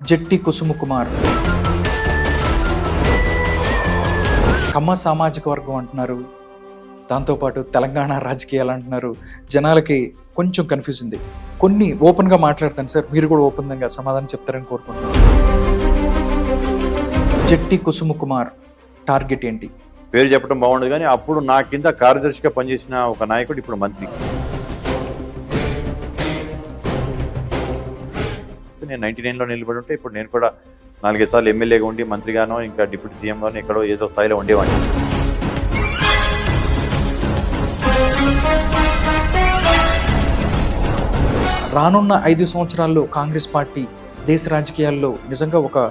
జెట్టి కుసుమకుమార్ కమ్మ సామాజిక వర్గం అంటున్నారు, దాంతోపాటు తెలంగాణ రాజకీయాలు అంటున్నారు. జనాలకి కొంచెం కన్ఫ్యూజ్ ఉంది. కొన్ని ఓపెన్గా మాట్లాడతాను సార్, మీరు కూడా ఓపెన్గా సమాధానం చెప్తారని కోరుకుంటున్నాను. జెట్టి కుసుమకుమార్ టార్గెట్ ఏంటి? పేరు చెప్పడం బాగుండదు, కానీ అప్పుడు నా కింద కార్యదర్శిగా పనిచేసిన ఒక నాయకుడు ఇప్పుడు మంత్రి. నేను 99లో నిలబడి ఉంటే ఇప్పుడు నేను కూడా 4 సార్లు ఎమ్మెల్యేగా ఉండి మంత్రిగానో ఇంకా డిప్యూటీ సీఎంగానో ఎక్కడో ఏదో స్థాయిలో ఉండేవాడిని. రానున్న 5 సంవత్సరాల్లో కాంగ్రెస్ పార్టీ దేశ రాజకీయాల్లో నిజంగా ఒక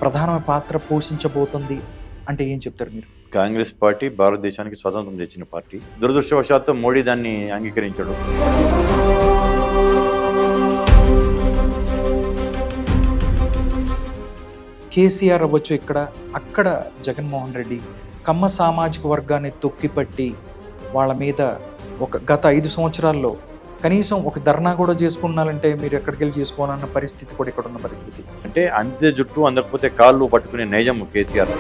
ప్రధాన పాత్ర పోషించబోతుంది అంటే ఏం చెప్తారు మీరు? కాంగ్రెస్ పార్టీ భారతదేశానికి స్వతంత్రం తెచ్చిన పార్టీ. దురదృష్టవశాత్తు మోడీ దాన్ని అంగీకరించాడు. కేసీఆర్ అవ్వచ్చు ఇక్కడ, అక్కడ జగన్మోహన్ రెడ్డి కమ్మ సామాజిక వర్గాన్ని తొక్కిపట్టి వాళ్ళ మీద గత 5 సంవత్సరాల్లో కనీసం ఒక ధర్నా కూడా చేసుకున్నారంటే మీరు ఎక్కడికి వెళ్ళి చేసుకోవాలన్న పరిస్థితి కూడా ఇక్కడ ఉన్న పరిస్థితి. అంటే అంతే జుట్టు అందకపోతే కాళ్ళు పట్టుకునే నైజం కేసీఆర్.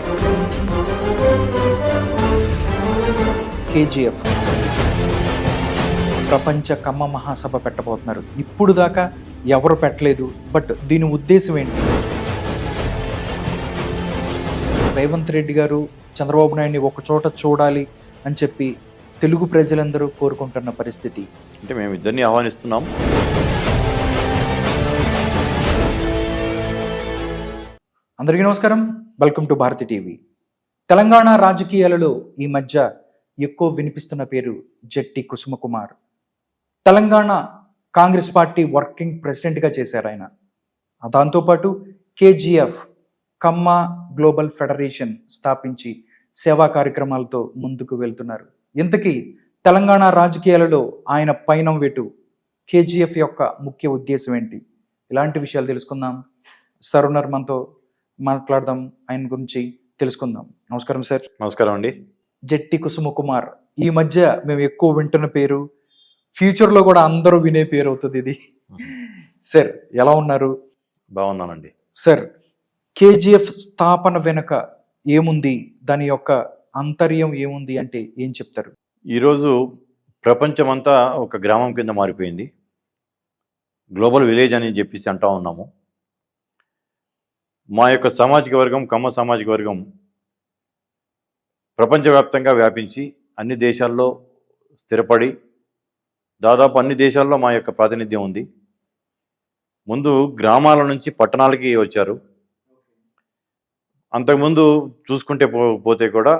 కేజీఎఫ్ ప్రపంచ కమ్మ మహాసభ పెట్టబోతున్నారు. ఇప్పుడు దాకా ఎవరు పెట్టలేదు. బట్ దీని ఉద్దేశం ఏంటి? రేవంత్ రెడ్డి గారు చంద్రబాబు నాయుడిని ఒక చోట చూడాలి అని చెప్పి తెలుగు ప్రజలందరూ కోరుకుంటున్న పరిస్థితి. అంటే మేము ఇద్దరిని ఆహ్వానిస్తున్నాం. అందరికీ నమస్కారం, welcome to Bharati TV. Telangana రాజకీయాలలో ఈ మధ్య ఎక్కువ వినిపిస్తున్న పేరు Jetti Kusumakumar. Telangana Congress party working ప్రెసిడెంట్గా చేశారు ఆయన. దాంతోపాటు కేజీఎఫ్ కమ్మ గ్లోబల్ ఫెడరేషన్ స్థాపించి సేవా కార్యక్రమాలతో ముందుకు వెళ్తున్నారు. ఇంతకీ తెలంగాణ రాజకీయాలలో ఆయన పయనం వెటు, కేజీఎఫ్ యొక్క ముఖ్య ఉద్దేశం ఏంటి? ఇలాంటి విషయాలు తెలుసుకుందాం. సార్ ఉన్నారు మనతో, మాట్లాడదాం, ఆయన గురించి తెలుసుకుందాం. నమస్కారం సార్. నమస్కారం అండి. జెట్టి కుసుమకుమార్ ఈ మధ్య మేము ఎక్కువ వింటున్న పేరు, ఫ్యూచర్లో కూడా అందరూ వినే పేరు అవుతుంది ఇది. సార్ ఎలా ఉన్నారు? బాగున్నానండి. సార్, కేజీఎఫ్ స్థాపన వెనుక ఏముంది, దాని యొక్క అంతర్యం ఏముంది అంటే ఏం చెప్తారు? ఈరోజు ప్రపంచమంతా ఒక గ్రామం కింద మారిపోయింది. గ్లోబల్ విలేజ్ అని చెప్పేసి అంటా ఉన్నాము. మా యొక్క సామాజిక వర్గం, కమ్మ సామాజిక వర్గం ప్రపంచవ్యాప్తంగా వ్యాపించి అన్ని దేశాల్లో స్థిరపడి దాదాపు అన్ని దేశాల్లో మా యొక్క ప్రాతినిధ్యం ఉంది. ముందు గ్రామాల నుంచి పట్టణాలకి వచ్చారు. అంతకుముందు చూసుకుంటే పోతే కూడా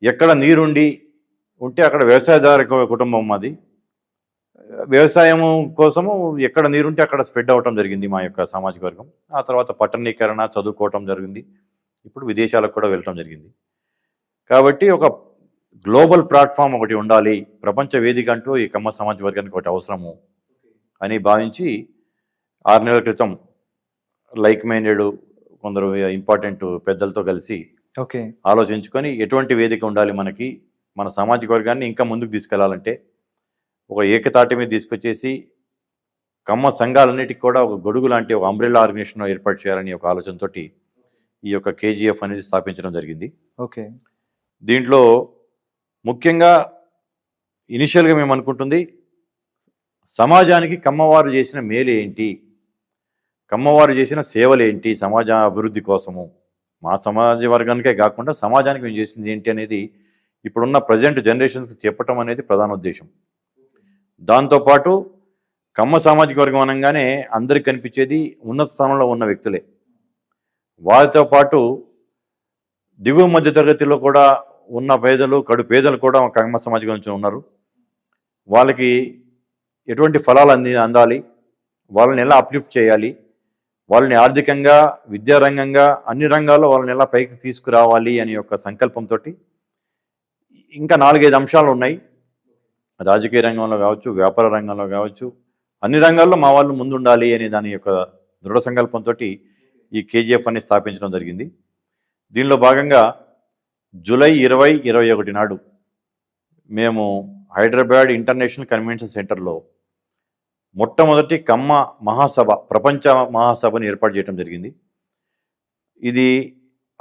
ఎక్కడ నీరుండి ఉంటే అక్కడ వ్యవసాయదార కుటుంబం మాది. వ్యవసాయము కోసము ఎక్కడ నీరుంటే అక్కడ స్ప్రెడ్ అవ్వటం జరిగింది మా యొక్క సామాజిక వర్గం. ఆ తర్వాత పట్టణీకరణ, చదువుకోవటం జరిగింది. ఇప్పుడు విదేశాలకు కూడా వెళ్ళటం జరిగింది. కాబట్టి ఒక గ్లోబల్ ప్లాట్ఫామ్ ఒకటి ఉండాలి, ప్రపంచ వేదిక అంటూ ఈ కమ్మ సామాజిక వర్గానికి ఒకటి అవసరము అని భావించి 6 నెలల క్రితం లైక్ మైండెడ్ కొందరు ఇంపార్టెంట్ పెద్దలతో కలిసి ఆలోచించుకొని ఎటువంటి వేదిక ఉండాలి మనకి, మన సామాజిక వర్గాన్ని ఇంకా ముందుకు తీసుకెళ్లాలంటే ఒక ఏకతాటి మీద తీసుకొచ్చేసి కమ్మ సంఘాలన్నిటికీ కూడా ఒక గొడుగు లాంటి ఒక అంబ్రెల్లా ఆర్గనైజేషన్ ఏర్పాటు చేయాలని ఒక ఆలోచనతో ఈ యొక్క కేజీఎఫ్ అనేది స్థాపించడం జరిగింది. దీంట్లో ముఖ్యంగా ఇనిషియల్గా మేము అనుకుంటుంది సమాజానికి కమ్మవారు చేసిన మేలు ఏంటి, కమ్మవారు చేసిన సేవలు ఏంటి, సమాజ అభివృద్ధి కోసము, మా సమాజ వర్గానికే కాకుండా సమాజానికి మేము చేసింది ఏంటి అనేది ఇప్పుడున్న ప్రజెంట్ జనరేషన్స్కి చెప్పటం అనేది ప్రధాన ఉద్దేశం. దాంతోపాటు కమ్మ సామాజిక వర్గం అనగానే అందరికి కనిపించేది ఉన్నత స్థానంలో ఉన్న వ్యక్తులే. వారితో పాటు దిగువ మధ్య తరగతిలో కూడా ఉన్న పేదలు, కడు పేదలు కూడా కమ్మ సామాజిక నుంచి ఉన్నారు. వాళ్ళకి ఎటువంటి ఫలాలు అందాలి, వాళ్ళని ఎలా అప్లిఫ్ట్ చేయాలి, వాళ్ళని ఆర్థికంగా, విద్యారంగంగా, అన్ని రంగాల్లో వాళ్ళని ఎలా పైకి తీసుకురావాలి అనే ఒక సంకల్పంతో ఇంకా 4-5 అంశాలు ఉన్నాయి. రాజకీయ రంగంలో కావచ్చు, వ్యాపార రంగంలో కావచ్చు, అన్ని రంగాల్లో మా వాళ్ళు ముందుండాలి అనే దాని యొక్క దృఢ సంకల్పంతో ఈ కేజీఎఫ్ అని స్థాపించడం జరిగింది. దీనిలో భాగంగా జూలై 2021 నాడు మేము హైదరాబాద్ ఇంటర్నేషనల్ కన్వెన్షన్ సెంటర్లో మొట్టమొదటి కమ్మ మహాసభ, ప్రపంచ మహాసభని ఏర్పాటు చేయడం జరిగింది. ఇది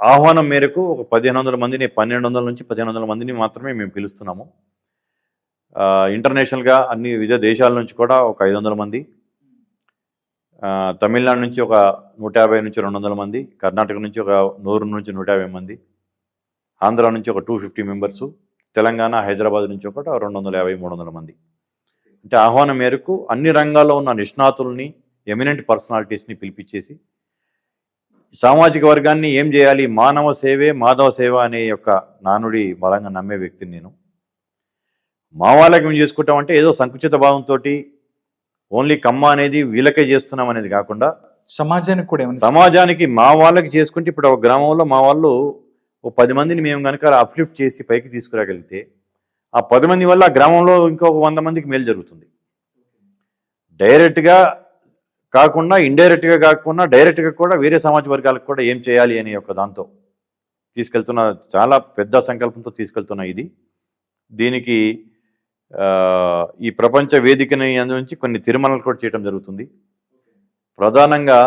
ఆహ్వానం మేరకు ఒక 1500 మందిని, 1200 నుంచి 1500 మందిని మాత్రమే మేము పిలుస్తున్నాము. ఇంటర్నేషనల్గా అన్ని వివిధ దేశాల నుంచి కూడా ఒక 500 మంది, తమిళనాడు నుంచి ఒక 150 నుంచి 200 మంది, కర్ణాటక నుంచి ఒక 100 నుంచి 150 మంది, ఆంధ్ర నుంచి ఒక 250 మెంబర్సు, తెలంగాణ హైదరాబాద్ నుంచి ఒక 250-300 మంది. అంటే ఆహ్వానం మేరకు అన్ని రంగాల్లో ఉన్న నిష్ణాతుల్ని, ఎమినెంట్ పర్సనాలిటీస్ని పిలిపించేసి సామాజిక వర్గాన్ని ఏం చేయాలి, మానవ సేవే మాధవ సేవ అనే యొక్క నానుడి బలంగా నమ్మే వ్యక్తిని నేను. మా వాళ్ళకి మేము చేసుకుంటామంటే ఏదో సంకుచిత భావంతో ఓన్లీ కమ్మ అనేది వీళ్ళకే చేస్తున్నాం అనేది కాకుండా సమాజానికి కూడా సమాజానికి మా వాళ్ళకి చేసుకుంటే, ఇప్పుడు ఒక గ్రామంలో మా వాళ్ళు ఓ 10 మందిని మేము కనుక అప్లిఫ్ట్ చేసి పైకి తీసుకురాగలిగితే ఆ 10 మంది వల్ల ఆ గ్రామంలో ఇంకొక 100 మందికి మేలు జరుగుతుంది. డైరెక్ట్గా కాకుండా, ఇండైరెక్ట్గా కాకుండా, డైరెక్ట్గా కూడా వేరే సమాజ వర్గాలకు కూడా ఏం చేయాలి అనే ఒక దాంతో తీసుకెళ్తున్న, చాలా పెద్ద సంకల్పంతో తీసుకెళ్తున్న ఇది. దీనికి ఈ ప్రపంచ వేదికని నుంచి కొన్ని తిరుమలలు కూడా చేయడం జరుగుతుంది. ప్రధానంగా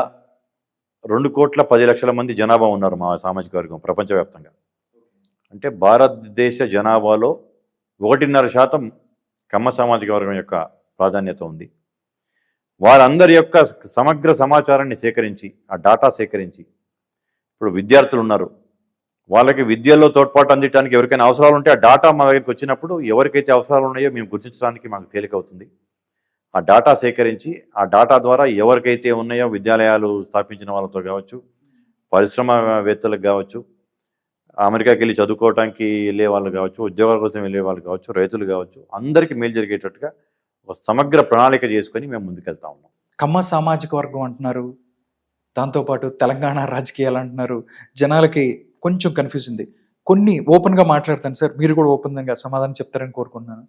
2,10,00,000 మంది జనాభా ఉన్నారు మా సామాజిక వర్గం ప్రపంచవ్యాప్తంగా. అంటే భారతదేశ జనాభాలో 1.5% కమ్మ సామాజిక వర్గం యొక్క ప్రాధాన్యత ఉంది. వారందరి యొక్క సమగ్ర సమాచారాన్ని సేకరించి, ఆ డాటా సేకరించి, ఇప్పుడు విద్యార్థులు ఉన్నారు, వాళ్ళకి విద్యలో తోడ్పాటు అందించడానికి ఎవరికైనా అవసరాలు ఉంటే ఆ డాటా మా దగ్గరికి వచ్చినప్పుడు ఎవరికైతే అవసరాలు ఉన్నాయో మేము గుర్తించడానికి మాకు తేలికవుతుంది. ఆ డాటా సేకరించి, ఆ డాటా ద్వారా ఎవరికైతే ఉన్నాయో విద్యాలయాలు స్థాపించిన వాళ్ళతో కావచ్చు, పరిశ్రమవేత్తలకు కావచ్చు, అమెరికాకి వెళ్ళి చదువుకోవడానికి వెళ్ళే వాళ్ళు కావచ్చు, ఉద్యోగాల కోసం వెళ్ళే వాళ్ళు కావచ్చు, రైతులు కావచ్చు, అందరికీ మేలు జరిగేటట్టుగా ఒక సమగ్ర ప్రణాళిక చేసుకొని మేము ముందుకెళ్తా ఉన్నాం. కమ్మ సామాజిక వర్గం అంటున్నారు, దాంతోపాటు తెలంగాణ రాజకీయాలు అంటున్నారు. జనాలకి కొంచెం కన్ఫ్యూజ్ ఉంది. కొన్ని ఓపెన్గా మాట్లాడతాను సార్, మీరు కూడా ఓపెన్గా సమాధానం చెప్తారని కోరుకుంటున్నాను.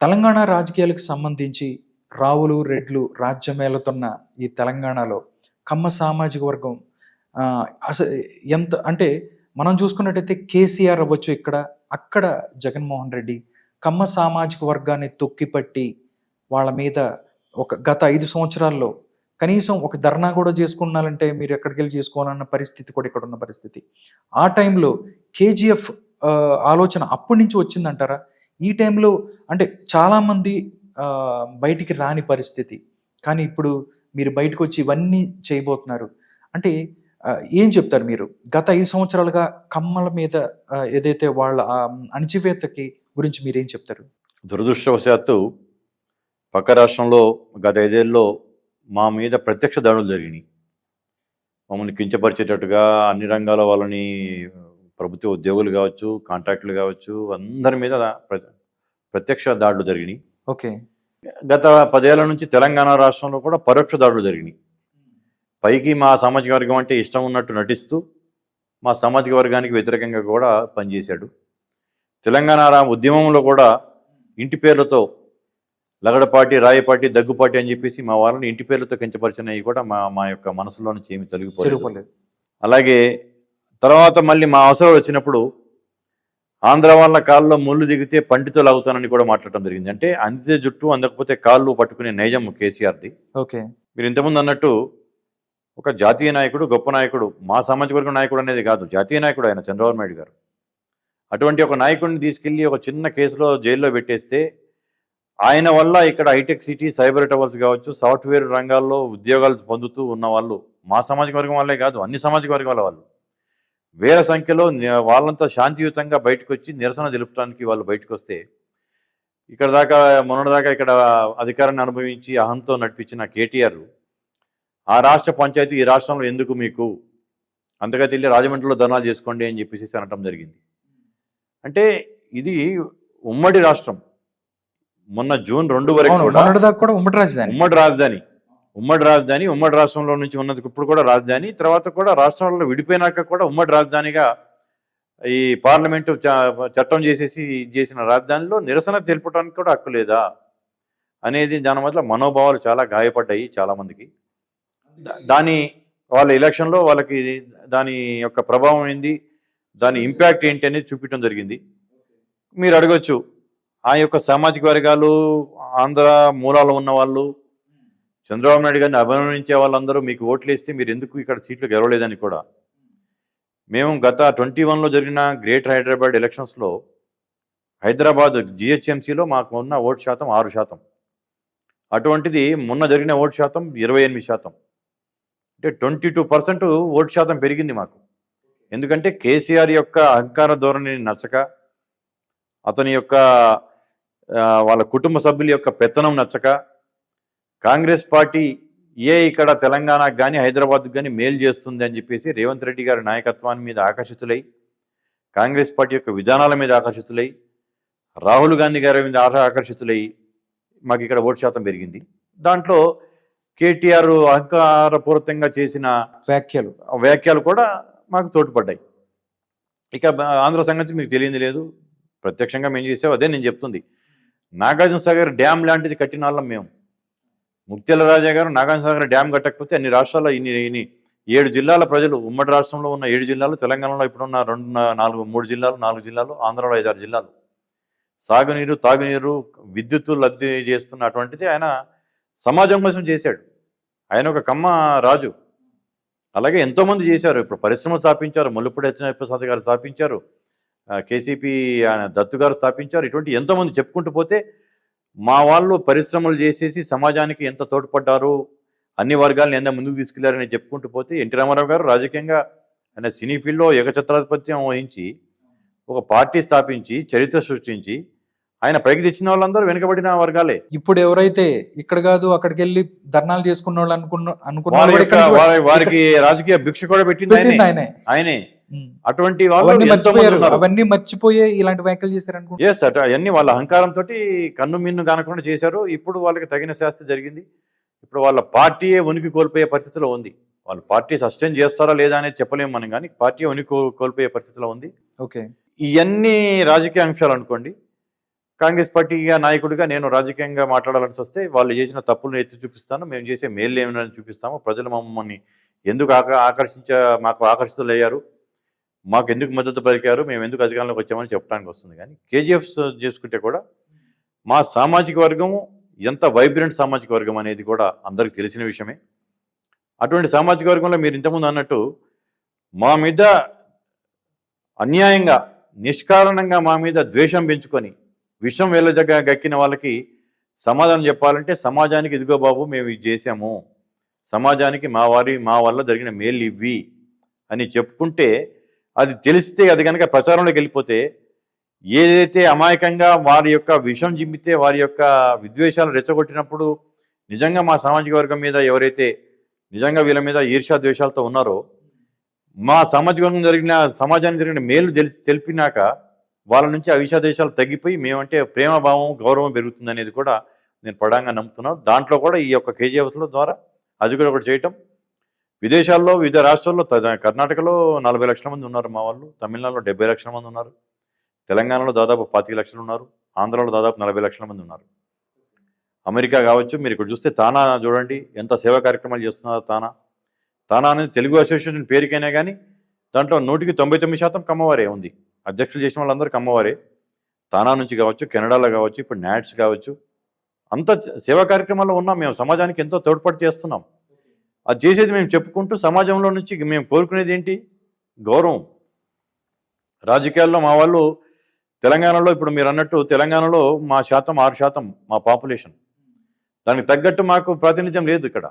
తెలంగాణ రాజకీయాలకు సంబంధించి రావులు రెడ్లు రాజ్యమేలుతున్న ఈ తెలంగాణలో కమ్మ సామాజిక వర్గం అసలు ఎంత అంటే, మనం చూసుకున్నట్టయితే కేసీఆర్ అవ్వచ్చు ఇక్కడ, అక్కడ జగన్మోహన్ రెడ్డి కమ్మ సామాజిక వర్గాన్ని తొక్కిపట్టి వాళ్ళ మీద ఒక గత 5 సంవత్సరాల్లో కనీసం ఒక ధర్నా కూడా చేసుకున్నారంటే మీరు ఎక్కడికి వెళ్ళి చేసుకోవాలన్న పరిస్థితి కూడా ఇక్కడ ఉన్న పరిస్థితి. ఆ టైంలో కేజీఎఫ్ ఆలోచన అప్పటి నుంచి వచ్చిందంటారా? ఈ టైంలో అంటే చాలామంది బయటికి రాని పరిస్థితి, కానీ ఇప్పుడు మీరు బయటకు వచ్చి ఇవన్నీ చేయబోతున్నారు అంటే ఏం చెప్తారు మీరు? గత 5 సంవత్సరాలుగా కమ్మల మీద ఏదైతే వాళ్ళ అణచివేతకి గురించి మీరేం చెప్తారు? దురదృష్టవశాత్తు పక్క రాష్ట్రంలో గత 5 ఏళ్ళలో మా మీద ప్రత్యక్ష దాడులు జరిగినాయి. మమ్మల్ని కించపరిచేటట్టుగా అన్ని రంగాల వాళ్ళని, ప్రభుత్వ ఉద్యోగులు కావచ్చు, కాంట్రాక్టులు కావచ్చు, అందరి మీద ప్రత్యక్ష దాడులు జరిగినాయి. ఓకే. గత 10 ఏళ్ల నుంచి తెలంగాణ రాష్ట్రంలో కూడా పరోక్ష దాడులు జరిగినాయి. పైకి మా సామాజిక వర్గం అంటే ఇష్టం ఉన్నట్టు నటిస్తూ మా సామాజిక వర్గానికి వ్యతిరేకంగా కూడా పనిచేశాడు. తెలంగాణ ఉద్యమంలో కూడా ఇంటి పేర్లతో లగడపాటి, రాయపాటి, దగ్గుపాటి అని చెప్పేసి మా వాళ్ళని ఇంటి పేర్లతో కించపరిచినవి కూడా మా యొక్క మనసులో నుంచి ఏమి తొలగిపోలేదు. అలాగే తర్వాత మళ్ళీ మా అవసరాలు వచ్చినప్పుడు ఆంధ్ర వాళ్ళ కాళ్ళలో ముళ్ళు దిగితే పంటితో లాగుతానని కూడా మాట్లాడటం జరిగింది. అంటే అందితే జుట్టు అందకపోతే కాళ్ళు పట్టుకునే నైజం కేసీఆర్ది. ఓకే. మీరు ఇంతకుముందు అన్నట్టు ఒక జాతీయ నాయకుడు, గొప్ప నాయకుడు, మా సామాజిక వర్గం నాయకుడు అనేది కాదు, జాతీయ నాయకుడు ఆయన చంద్రబాబు నాయుడు గారు. అటువంటి ఒక నాయకుడిని తీసుకెళ్లి ఒక చిన్న కేసులో జైల్లో పెట్టేస్తే ఆయన వల్ల ఇక్కడ హైటెక్ సిటీ, సైబర్ టవర్స్ కావచ్చు, సాఫ్ట్వేర్ రంగాల్లో ఉద్యోగాలు పొందుతూ ఉన్న వాళ్ళు మా సామాజిక వర్గం వాళ్ళే కాదు, అన్ని సామాజిక వర్గాల వాళ్ళు వేల సంఖ్యలో వాళ్ళంతా శాంతియుతంగా బయటకు వచ్చి నిరసన తెలుపడానికి వాళ్ళు బయటకు వస్తే, ఇక్కడ దాకా మొన్నటిదాకా ఇక్కడ అధికారాన్ని అనుభవించి అహంతో నడిపించిన కేటీఆర్ ఆ రాష్ట్ర పంచాయతీ ఈ రాష్ట్రంలో ఎందుకు మీకు, అంతగా తెలియ రాజమండ్రిలో ధర్నాలు చేసుకోండి అని చెప్పేసి అనటం జరిగింది. అంటే ఇది ఉమ్మడి రాష్ట్రం. మొన్న జూన్ 2 వరకు కూడా ఉమ్మడి రాజధాని ఉమ్మడి రాష్ట్రంలో నుంచి ఉన్నది ఇప్పుడు కూడా రాజధాని, తర్వాత కూడా రాష్ట్రాల్లో విడిపోయినాక కూడా ఉమ్మడి రాజధానిగా ఈ పార్లమెంటు చట్టం చేసేసి చేసిన రాజధానిలో నిరసన తెలుపడానికి కూడా హక్కు లేదా అనేది దాని వల్ల మనోభావాలు చాలా గాయపడ్డాయి చాలామందికి. దాని వాళ్ళ ఎలక్షన్లో వాళ్ళకి దాని యొక్క ప్రభావం ఏంది, దాని ఇంపాక్ట్ ఏంటి అనేది చూపించడం జరిగింది. మీరు అడగచ్చు, ఆ యొక్క సామాజిక వర్గాలు ఆంధ్ర మూలాలు ఉన్న వాళ్ళు చంద్రబాబు నాయుడు గారిని అభినందించే వాళ్ళందరూ మీకు ఓట్లు వేస్తే మీరు ఎందుకు ఇక్కడ సీట్లు గెలవలేదని కూడా. మేము గత 21లో జరిగిన గ్రేటర్ హైదరాబాద్ ఎలక్షన్స్లో హైదరాబాద్ జిహెచ్ఎంసీలో మాకు ఉన్న ఓటు శాతం 6%. అటువంటిది మొన్న జరిగిన ఓటు శాతం 28%. అంటే 22% ఓటు శాతం పెరిగింది మాకు. ఎందుకంటే కేసీఆర్ యొక్క అహంకార ధోరణిని నచ్చక, అతని యొక్క వాళ్ళ కుటుంబ సభ్యుల యొక్క పెత్తనం నచ్చక, కాంగ్రెస్ పార్టీ ఇక్కడ తెలంగాణకు కానీ హైదరాబాద్కు కానీ మేలు చేస్తుంది అని చెప్పేసి రేవంత్ రెడ్డి గారి నాయకత్వాన్ని మీద ఆకర్షితులై, కాంగ్రెస్ పార్టీ యొక్క విధానాల మీద ఆకర్షితులై, రాహుల్ గాంధీ గారి మీద ఆకర్షితులై మాకు ఇక్కడ ఓటు శాతం పెరిగింది. దాంట్లో కేటీఆర్ అహంకారపూరితంగా చేసిన వ్యాఖ్యలు కూడా మాకు తోడ్పడ్డాయి. ఇక ఆంధ్ర సంగతి మీకు తెలియదు లేదు, ప్రత్యక్షంగా మేము చేసావు. అదే నేను చెప్తుంది. నాగార్జున సాగర్ డ్యామ్ లాంటిది కట్టిన వాళ్ళం మేము. ముత్యాల రాజా గారు నాగార్జున సాగర్ డ్యామ్ కట్టకపోతే అన్ని రాష్ట్రాల్లో ఇన్ని 7 జిల్లాల ప్రజలు, ఉమ్మడి రాష్ట్రంలో ఉన్న 7 జిల్లాలు, తెలంగాణలో ఇప్పుడున్న 3 జిల్లాలు, 4 జిల్లాలు, ఆంధ్రలో 5-6 జిల్లాలు సాగునీరు, తాగునీరు, విద్యుత్తు లబ్ధి చేస్తున్నటువంటిది ఆయన సమాజం కోసం చేశాడు. ఆయన ఒక కమ్మ రాజు. అలాగే ఎంతోమంది చేశారు. ఇప్పుడు పరిశ్రమలు స్థాపించారు. ముల్లుపూడి హెచ్చనప్రసాద్ గారు స్థాపించారు, కేసీపీ దత్తు గారు స్థాపించారు. ఇటువంటి ఎంతోమంది చెప్పుకుంటూ పోతే మా వాళ్ళు పరిశ్రమలు చేసేసి సమాజానికి ఎంత తోడ్పడ్డారు, అన్ని వర్గాలను ఎంత ముందుకు తీసుకెళ్లారని చెప్పుకుంటూ పోతే ఎన్టీ రామారావు గారు రాజకీయంగా ఆయన సినీ ఫీల్డ్లో ఏకఛత్రాధిపత్యం వహించి ఒక పార్టీ స్థాపించి చరిత్ర సృష్టించి ఆయన పైకి తెచ్చిన వాళ్ళందరూ వెనుకబడిన వర్గాలే. ఇప్పుడు ఎవరైతే ఇక్కడ కాదు అక్కడికి వెళ్ళి ధర్నాలు చేసుకున్న వాళ్ళు వారికి రాజకీయ భిక్ష కూడా పెట్టింది ఆయనే. అటువంటి వాళ్ళు అవన్నీ మర్చిపోయే ఇలాంటి వ్యాఖ్యలు చేశారు. ఎస్, అవన్నీ వాళ్ళ అహంకారంతో కన్ను మిన్ను కానకుండా చేశారు. ఇప్పుడు వాళ్ళకి తగిన శాస్తి జరిగింది. ఇప్పుడు వాళ్ళ పార్టీయే ఉనికి కోల్పోయే పరిస్థితిలో ఉంది. వాళ్ళు పార్టీ సస్టైన్ చేస్తారా లేదా అనేది చెప్పలేము మనం, కానీ పార్టీ ఉనికి కోల్పోయే పరిస్థితిలో ఉంది. ఓకే, ఇవన్నీ రాజకీయ అంశాలు అనుకోండి. కాంగ్రెస్ పార్టీగా నాయకుడిగా నేను రాజకీయంగా మాట్లాడాల్సి వస్తే వాళ్ళు చేసిన తప్పులను ఎత్తి చూపిస్తాను, మేము చేసే మేలు ఏమైనా చూపిస్తాము, ప్రజలు మమ్మల్ని ఎందుకు మాకు ఆకర్షితులయ్యారు, మాకు ఎందుకు మద్దతు పలికారు, మేము ఎందుకు అధికారంలోకి వచ్చామని చెప్పడానికి వస్తుంది. కానీ కేజీఎఫ్ చేసుకుంటే కూడా మా సామాజిక వర్గము ఎంత వైబ్రెంట్ సామాజిక వర్గం అనేది కూడా అందరికి తెలిసిన విషయమే. అటువంటి సామాజిక వర్గంలో మీరు ఇంతకుముందు అన్నట్టు మా మీద అన్యాయంగా నిష్కారణంగా మా మీద ద్వేషం పెంచుకొని విషం గక్కిన వాళ్ళకి సమాధానం చెప్పాలంటే సమాజానికి ఇదిగో బాబు మేము ఇది చేసాము, సమాజానికి మా వల్ల జరిగిన మేలు ఇవి అని చెప్పుకుంటే, అది తెలిస్తే, అది కనుక ప్రచారంలోకి వెళ్ళిపోతే, ఏదైతే అమాయకంగా వారి యొక్క విషం జిమ్మితే వారి యొక్క విద్వేషాలు రెచ్చగొట్టినప్పుడు నిజంగా మా సామాజిక వర్గం మీద ఎవరైతే నిజంగా వీళ్ళ మీద ఈర్ష్యా ద్వేషాలతో ఉన్నారో, మా సామాజిక వర్గం సమాజానికి జరిగిన మేలు తెలిపినాక వాళ్ళ నుంచి ఆ విషాదేశాలు తగ్గిపోయి మేమంటే ప్రేమభావం గౌరవం పెరుగుతుంది అనేది కూడా నేను పడంగా నమ్ముతున్నాను. దాంట్లో కూడా ఈ యొక్క కేజీఎఫ్ల ద్వారా అది కూడా ఒకటి చేయటం. విదేశాల్లో వివిధ రాష్ట్రాల్లో కర్ణాటకలో 40 లక్షల మంది ఉన్నారు మా వాళ్ళు, తమిళనాడులో 70 లక్షల మంది ఉన్నారు, తెలంగాణలో దాదాపు 25 లక్షలు ఉన్నారు, ఆంధ్రాలో దాదాపు 40 లక్షల మంది ఉన్నారు. అమెరికా కావచ్చు, మీరు ఇక్కడ చూస్తే తానా చూడండి ఎంత సేవా కార్యక్రమాలు చేస్తున్నారు. తానా అనేది తెలుగు అసోసియేషన్ పేరుకైనా కానీ దాంట్లో 99% కమ్మవారే ఉంది. అధ్యక్షులు చేసిన వాళ్ళందరూ కమ్మవారే. తానా నుంచి కావచ్చు, కెనడాలో కావచ్చు, ఇప్పుడు నాట్స్ కావచ్చు, అంత సేవా కార్యక్రమాల్లో ఉన్నాం. మేము సమాజానికి ఎంతో తోడ్పాటు చేస్తున్నాం. అది చేసేది మేము చెప్పుకుంటూ సమాజంలో నుంచి మేము కోరుకునేది ఏంటి? గౌరవం. రాజకీయాల్లో మా వాళ్ళు తెలంగాణలో ఇప్పుడు మీరు అన్నట్టు తెలంగాణలో మా శాతం 6% మా పాపులేషన్. దానికి తగ్గట్టు మాకు ప్రాతినిధ్యం లేదు ఇక్కడ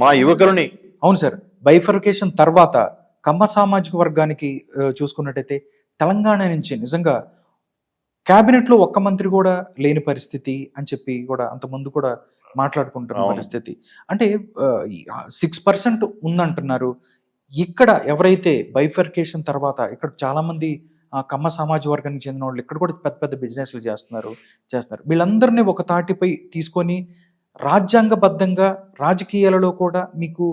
మా యువకులని. అవును సార్, బైఫర్కేషన్ తర్వాత కమ్మ సామాజిక వర్గానికి చూసుకున్నట్టయితే తెలంగాణ నుంచి నిజంగా క్యాబినెట్లో ఒక్క మంత్రి కూడా లేని పరిస్థితి అని చెప్పి కూడా అంతకుముందు కూడా మాట్లాడుకుంటున్న పరిస్థితి. అంటే 6% ఉందంటున్నారు. ఇక్కడ ఎవరైతే బైఫర్కేషన్ తర్వాత ఇక్కడ చాలా మంది కమ్మ సామాజిక వర్గానికి చెందిన వాళ్ళు ఇక్కడ కూడా పెద్ద పెద్ద బిజినెస్లు చేస్తున్నారు. వీళ్ళందరినీ ఒక తాటిపై తీసుకొని రాజ్యాంగబద్ధంగా రాజకీయాలలో కూడా మీకు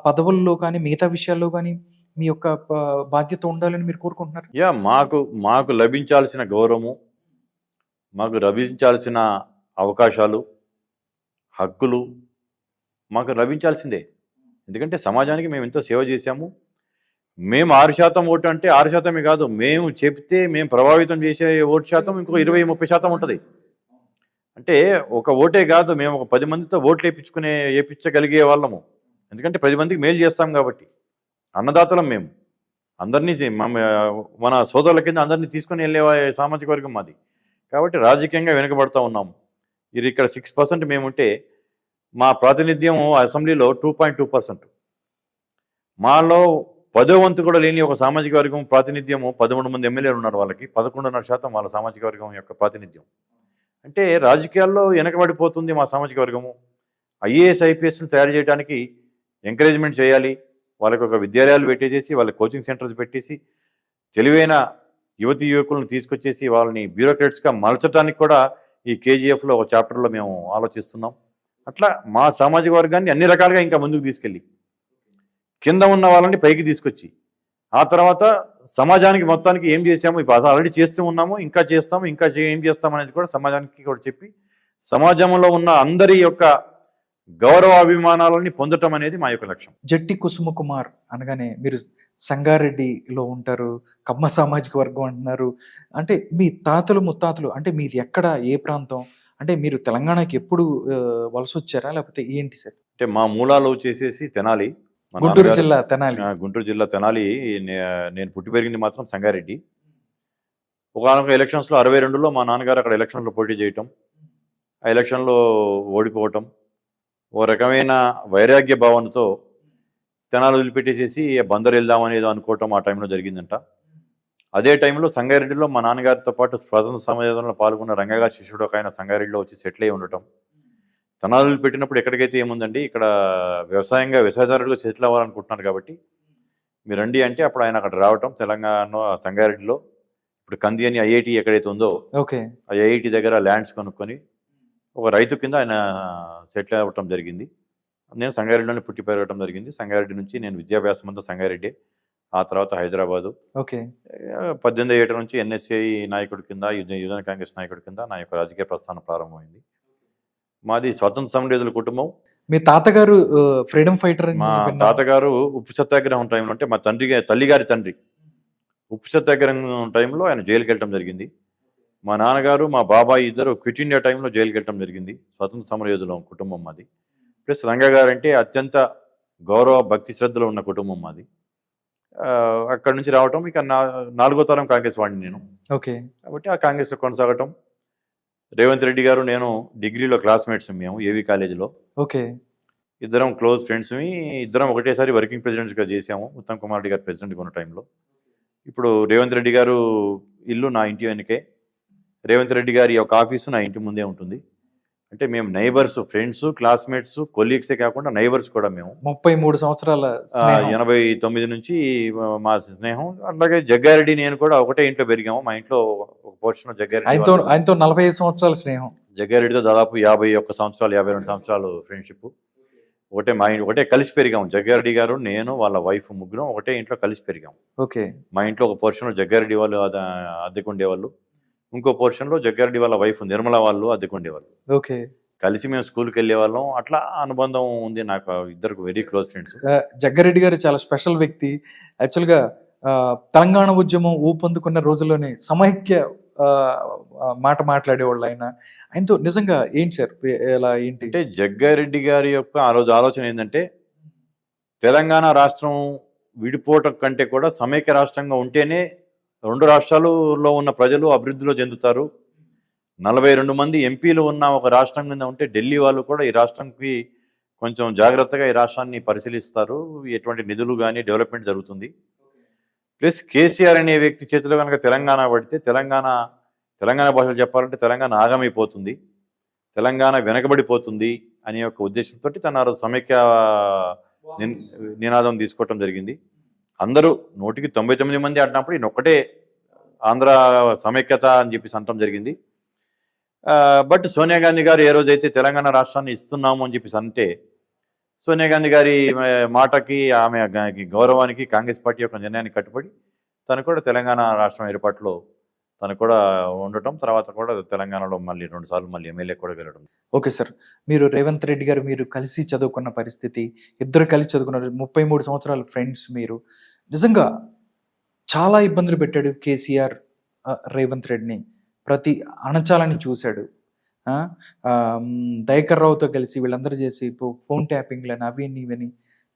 పదవుల్లో కానీ మిగతా విషయాల్లో కానీ మీ యొక్క బాధ్యత ఉండాలని మీరు కోరుకుంటున్నారు. మాకు లభించాల్సిన గౌరవము, మాకు లభించాల్సిన అవకాశాలు, హక్కులు మాకు లభించాల్సిందే. ఎందుకంటే సమాజానికి మేము ఎంతో సేవ చేశాము. మేము 6% ఓటు అంటే 6% కాదు, మేము చెప్తే మేము ప్రభావితం చేసే ఓటు శాతం ఇంకొక 20-30% ఉంటుంది. అంటే ఒక ఓటే కాదు, మేము ఒక 10 మందితో ఓట్లు వేయించగలిగే వాళ్ళము. ఎందుకంటే 10 మందికి మేలు చేస్తాం కాబట్టి. అన్నదాతలం మేము. అందరినీ మన సోదరుల కింద అందరినీ తీసుకొని వెళ్ళే సామాజిక వర్గం మాది. కాబట్టి రాజకీయంగా వెనుకబడతా ఉన్నాము. ఇది ఇక్కడ 6% మేముంటే మా ప్రాతినిధ్యం అసెంబ్లీలో 2.2%. మాలో 10వ వంతు కూడా లేని ఒక సామాజిక వర్గం ప్రాతినిధ్యము 13 మంది ఎమ్మెల్యేలు ఉన్నారు. వాళ్ళకి 11.5% వాళ్ళ సామాజిక వర్గం యొక్క ప్రాతినిధ్యం. అంటే రాజకీయాల్లో వెనకబడిపోతుంది మా సామాజిక వర్గము. ఐఏఎస్ ఐపీఎస్ను తయారు చేయడానికి ఎంకరేజ్మెంట్ చేయాలి. వాళ్ళకి ఒక విద్యాలయాలు పెట్టేసేసి, వాళ్ళకి కోచింగ్ సెంటర్స్ పెట్టేసి, తెలివైన యువతి యువకులను తీసుకొచ్చేసి వాళ్ళని బ్యూరోక్రాట్స్గా మలచడానికి కూడా ఈ కేజీఎఫ్లో ఒక చాప్టర్లో మేము ఆలోచిస్తున్నాం. అట్లా మా సామాజిక వర్గాన్ని అన్ని రకాలుగా ఇంకా ముందుకు తీసుకెళ్ళి కింద ఉన్న వాళ్ళని పైకి తీసుకొచ్చి, ఆ తర్వాత సమాజానికి మొత్తానికి ఏం చేసాము, ఇప్పుడు ఆల్రెడీ చేస్తూ ఉన్నాము, ఇంకా చేస్తాము, ఇంకా ఏం చేస్తాం అనేది కూడా సమాజానికి కూడా చెప్పి సమాజంలో ఉన్న అందరి యొక్క గౌరవాభిమానాలని పొందటం అనేది మా యొక్క లక్ష్యం. జట్టి కుసుమ కుమార్ అనగానే మీరు సంగారెడ్డిలో ఉంటారు, కమ్మ సామాజిక వర్గం అంటున్నారు. అంటే మీ తాతలు ముత్తాతలు అంటే మీది ఎక్కడ, ఏ ప్రాంతం? అంటే మీరు తెలంగాణకి ఎప్పుడు వలస వచ్చారా లేకపోతే ఏంటి సార్? అంటే మా మూలాలు వచ్చేసేసి తెనాలి, గుంటూరు జిల్లా తెనాలి. గుంటూరు జిల్లా తెనాలి. నేను పుట్టి పెరిగింది మాత్రం సంగారెడ్డి. ఒకనొక ఎలక్షన్స్లో 62లో మా నాన్నగారు అక్కడ ఎలక్షన్లో పోటీ చేయటం, ఆ ఎలక్షన్లో ఓడిపోవటం, ఓ రకమైన వైరాగ్య భావనతో తెనాలు వదిలిపెట్టేసేసి బందరు వెళ్దామనేది అనుకోవటం ఆ టైంలో జరిగిందంట. అదే టైంలో సంగారెడ్డిలో మా నాన్నగారితో పాటు స్వాతంత్ర సమయంలో పాల్గొన్న రంగగారి శిష్యుడు ఒక ఆయన సంగారెడ్డిలో వచ్చి సెటిల్ అయి ఉండటం. తెనాలు పెట్టినప్పుడు ఎక్కడికైతే ఏముందండి, ఇక్కడ వ్యవసాయదారులుగా సెటిల్ అవ్వాలనుకుంటున్నారు కాబట్టి మీరు రండి అంటే అప్పుడు ఆయన అక్కడ రావటం, తెలంగాణ సంగారెడ్డిలో ఇప్పుడు కంది అని ఐఐటి ఎక్కడైతే ఉందో ఆ ఐఐటి దగ్గర ల్యాండ్స్ కొనుక్కొని ఒక రైతు కింద ఆయన సెటిల్ అవ్వటం జరిగింది. నేను సంగారెడ్డిలోనే పుట్టి పెరగటం జరిగింది. సంగారెడ్డి నుంచి నేను విద్యాభ్యాసం అంతా సంగారెడ్డి, ఆ తర్వాత హైదరాబాదు. 18 ఏట నుంచి ఎన్ఎస్ఐ నాయకుడి కింద, యువజన కాంగ్రెస్ నాయకుడి కింద నా యొక్క రాజకీయ ప్రస్థానం ప్రారంభమైంది. మాది స్వతంత్ర సమరయోధుల కుటుంబం. మీ తాతగారు ఫ్రీడమ్ ఫైటర్? మా తాతగారు ఉప్పు సత్యాగ్రహం టైంలో, అంటే మా తల్లిగారి తండ్రి ఉప్పు సత్యాగ్రహం టైంలో ఆయన జైలుకి వెళ్ళటం జరిగింది. మా నాన్నగారు మా బాబాయ్ ఇద్దరు క్విట్ ఇండియా టైంలో జైలుకి వెళ్ళటం జరిగింది. స్వతంత్ర సమరయోధుల కుటుంబం మాది. ప్లస్ రంగగారు అంటే అత్యంత గౌరవ భక్తి శ్రద్ధలో ఉన్న కుటుంబం మాది. అక్కడి నుంచి రావటం, ఇక 4వ తరం కాంగ్రెస్ వాడిని నేను. కాబట్టి ఆ కాంగ్రెస్లో కొనసాగటం. రేవంత్ రెడ్డి గారు నేను డిగ్రీలో క్లాస్మేట్స్, మేము ఏవి కాలేజీలో. ఇద్దరం క్లోజ్ ఫ్రెండ్స్. ఇద్దరం ఒకటేసారి వర్కింగ్ ప్రెసిడెంట్గా చేసాము. ఉత్తమ్ కుమార్ రెడ్డి గారు ప్రెసిడెంట్గా ఉన్న టైంలో. ఇప్పుడు రేవంత్ రెడ్డి గారు ఇల్లు నా ఇంటి వెనుకే, రేవంత్ రెడ్డి గారి యొక్క ఆఫీసు నా ఇంటి ముందే ఉంటుంది. అంటే మేము నైబర్స్, ఫ్రెండ్స్, క్లాస్మేట్స్, కొలీగ్సే కాకుండా నైబర్స్ కూడా. మేము 33 సంవత్సరాల 89 నుంచి మా స్నేహం. అట్లాగే జగ్గారెడ్డి నేను కూడా ఒకటే ఇంట్లో పెరిగాము. మా ఇంట్లో ఒక పోర్షన్ జగ్గారెడ్డి, ఆయనతో 45 సంవత్సరాల స్నేహం. జగ్గారెడ్డితో దాదాపు 51 సంవత్సరాలు, 52 సంవత్సరాలు ఫ్రెండ్షిప్. ఒకటే కలిసి పెరిగాము. జగ్గారెడ్డి గారు, నేను, వాళ్ళ వైఫ్, ముగ్గురం ఒకటే ఇంట్లో కలిసి పెరిగాము. మా ఇంట్లో ఒక పోర్షన్ జగ్గారెడ్డి వాళ్ళు అద్దెకుండేవాళ్ళు, ఇంకో పోర్షన్లో జగ్గారెడ్డి వాళ్ళ వైఫ్ నిర్మల వాళ్ళు అద్దెకుండేవాళ్ళు. కలిసి మేము స్కూల్కి వెళ్ళే వాళ్ళం. అట్లా అనుబంధం ఉంది నాకు. ఇద్దరు వెరీ క్లోజ్ ఫ్రెండ్స్. జగ్గారెడ్డి గారు చాలా స్పెషల్ వ్యక్తి. యాక్చువల్గా తెలంగాణ ఉద్యమం ఊపందుకున్న రోజుల్లోనే సమైక్య మాట మాట్లాడేవాళ్ళు ఆయనతో. నిజంగా ఏంటి సార్, ఎలా ఏంటి అంటే జగ్గారెడ్డి గారి యొక్క ఆ రోజు ఆలోచన ఏంటంటే, తెలంగాణ రాష్ట్రం విడిపోవటం కంటే కూడా సమైక్య రాష్ట్రంగా ఉంటేనే 2 రాష్ట్రాలలో ఉన్న ప్రజలు అభివృద్ధిలో చెందుతారు. 42 మంది ఎంపీలు ఉన్న ఒక రాష్ట్రం కింద ఉంటే ఢిల్లీ వాళ్ళు కూడా ఈ రాష్ట్రంకి కొంచెం జాగ్రత్తగా ఈ రాష్ట్రాన్ని పరిశీలిస్తారు, ఎటువంటి నిధులు కానీ డెవలప్మెంట్ జరుగుతుంది. ప్లస్ కేసీఆర్ అనే వ్యక్తి చేతిలో కనుక తెలంగాణ పడితే తెలంగాణ భాషలో చెప్పాలంటే తెలంగాణ ఆగమైపోతుంది, తెలంగాణ వెనకబడిపోతుంది అనే ఒక ఉద్దేశంతో తన సమైక్య నినాదం తీసుకోవటం జరిగింది. అందరూ 199 మంది ఆడినప్పుడు ఈయన ఒక్కటే ఆంధ్ర సమైక్యత అని చెప్పేసి అనటం జరిగింది. బట్ సోనియా గాంధీ గారు ఏ రోజైతే తెలంగాణ రాష్ట్రాన్ని ఇస్తున్నాము అని చెప్పేసి అంటే, సోనియా గాంధీ గారి మాటకి, ఆమె గౌరవానికి కాంగ్రెస్ పార్టీ యొక్క నిర్ణయానికి కట్టుబడి తను కూడా తెలంగాణ రాష్ట్రం ఏర్పాటులో తను కూడా ఉండటం, తర్వాత కూడా తెలంగాణలో మళ్ళీ 2 సార్లు మళ్ళీ ఎమ్మెల్యే కూడా వెళ్ళడం. ఓకే సార్, మీరు రేవంత్ రెడ్డి గారు మీరు కలిసి చదువుకున్న పరిస్థితి, ఇద్దరు కలిసి చదువుకున్నారు, 33 సంవత్సరాల ఫ్రెండ్స్ మీరు. నిజంగా చాలా ఇబ్బందులు పెట్టాడు కేసీఆర్ రేవంత్ రెడ్డిని, ప్రతి అణచాలని చూశాడు. దయాకర్ రావుతో కలిసి వీళ్ళందరూ చేసి ఫోన్ ట్యాపింగ్లని అవి ఇవని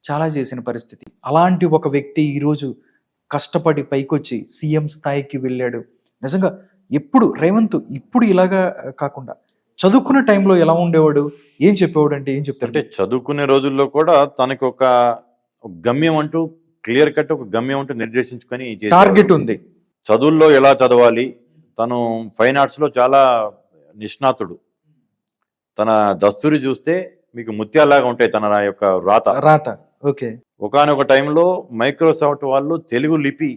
చాలా చేసిన పరిస్థితి. అలాంటి ఒక వ్యక్తి ఈరోజు కష్టపడి పైకొచ్చి సీఎం స్థాయికి వెళ్ళాడు. నిజంగా ఎప్పుడు రేవంత్ ఇప్పుడు ఇలాగా కాకుండా చదువుకున్న టైంలో ఎలా ఉండేవాడు, ఏం చెప్పేవాడు అంటే ఏం చెప్తారు? అంటే చదువుకునే రోజుల్లో కూడా తనకి ఒక గమ్యం అంటూ క్లియర్ కట్ ఒక గమ్యం అంటూ నిర్దేశించుకొని టార్గెట్ ఉంది. చదువుల్లో ఎలా చదవాలి, తను ఫైన్ ఆర్ట్స్లో చాలా నిష్ణాతుడు. తన దస్తూరి చూస్తే మీకు ముత్యాలాగా ఉంటాయి తన యొక్క రాత. ఓకే. ఒకానొక టైంలో మైక్రోసాఫ్ట్ వాళ్ళు తెలుగు లిపి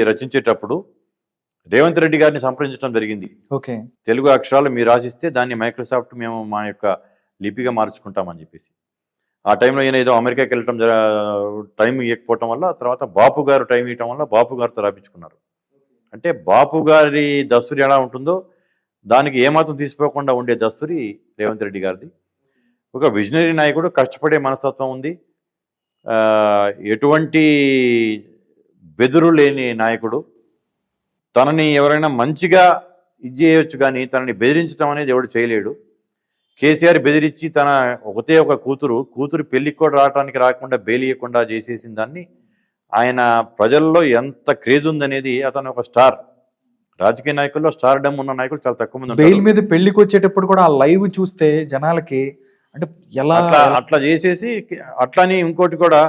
రచించేటప్పుడు రేవంత్ రెడ్డి గారిని సంప్రదించడం జరిగింది. ఓకే. తెలుగు అక్షరాలు మీరు రాసిస్తే దాన్ని మైక్రోసాఫ్ట్ మేము మా యొక్క లిపిగా మార్చుకుంటామని చెప్పేసి. ఆ టైంలో ఈయన ఏదో అమెరికాకి వెళ్ళటం టైం ఇవ్వకపోవటం వల్ల తర్వాత బాపు గారు టైం ఇవ్వటం వల్ల బాపు గారితో రాపించుకున్నారు. అంటే బాపు గారి దస్తూరి ఎలా ఉంటుందో దానికి ఏమాత్రం తీసిపోకుండా ఉండే దస్తూరి రేవంత్ రెడ్డి గారిది. ఒక విజనరీ నాయకుడు, కష్టపడే మనస్తత్వం ఉంది, ఎటువంటి బెదురు లేని నాయకుడు. తనని ఎవరైనా మంచిగా ఇది చేయొచ్చు కానీ తనని బెదిరించడం అనేది ఎవడు చేయలేడు. కేసీఆర్ బెదిరించి తన ఒకతే ఒక కూతురు పెళ్లికి కూడా రాకుండా బెయిలియకుండా చేసేసిన దాన్ని ఆయన ప్రజల్లో ఎంత క్రేజ్ ఉందనేది, అతను ఒక స్టార్. రాజకీయ నాయకుల్లో స్టార్ డమ్ ఉన్న నాయకులు చాలా తక్కువ మంది. బెయిల్ మీద పెళ్లికి వచ్చేటప్పుడు కూడా ఆ లైవ్ చూస్తే జనాలకి అంటే ఎలా అట్లా చేసేసి, అట్లని ఇంకోటి కూడా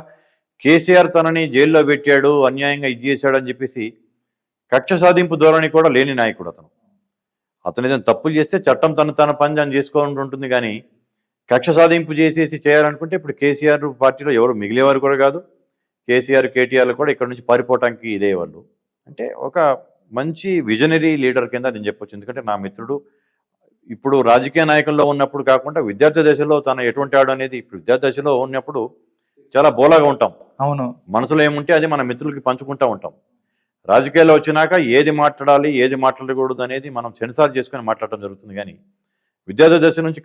కేసీఆర్ తనని జైల్లో పెట్టాడు, అన్యాయంగా ఇది చేశాడు అని చెప్పేసి కక్ష సాధింపు ధోరణి కూడా లేని నాయకుడు అతను ఏదైనా తప్పులు చేస్తే చట్టం తన పని అని చేసుకోవాలని ఉంటుంది. కానీ కక్ష సాధింపు చేసేసి చేయాలనుకుంటే ఇప్పుడు కేసీఆర్ పార్టీలో ఎవరు మిగిలేవారు కూడా కాదు. కేసీఆర్, కేటీఆర్లు కూడా ఇక్కడ నుంచి పారిపోవటానికి ఇదే వాళ్ళు. అంటే ఒక మంచి విజనరీ లీడర్ కింద నేను చెప్పొచ్చు. ఎందుకంటే నా మిత్రుడు ఇప్పుడు రాజకీయ నాయకుల్లో ఉన్నప్పుడు కాకుండా విద్యార్థి దశలో తన ఎటువంటి ఆడు అనేది, ఇప్పుడు విద్యార్థి దశలో ఉన్నప్పుడు చాలా బోలాగా ఉంటాం. అవును, మనసులో ఏముంటే అది మన మిత్రులకి పంచుకుంటూ ఉంటాం. రాజకీయాల్లో వచ్చినాక ఏది మాట్లాడాలి, ఏది మాట్లాడకూడదు అనేది మనం సెన్సార్ చేసుకొని మాట్లాడటం జరుగుతుంది. కానీ విద్యార్థి దశ నుంచి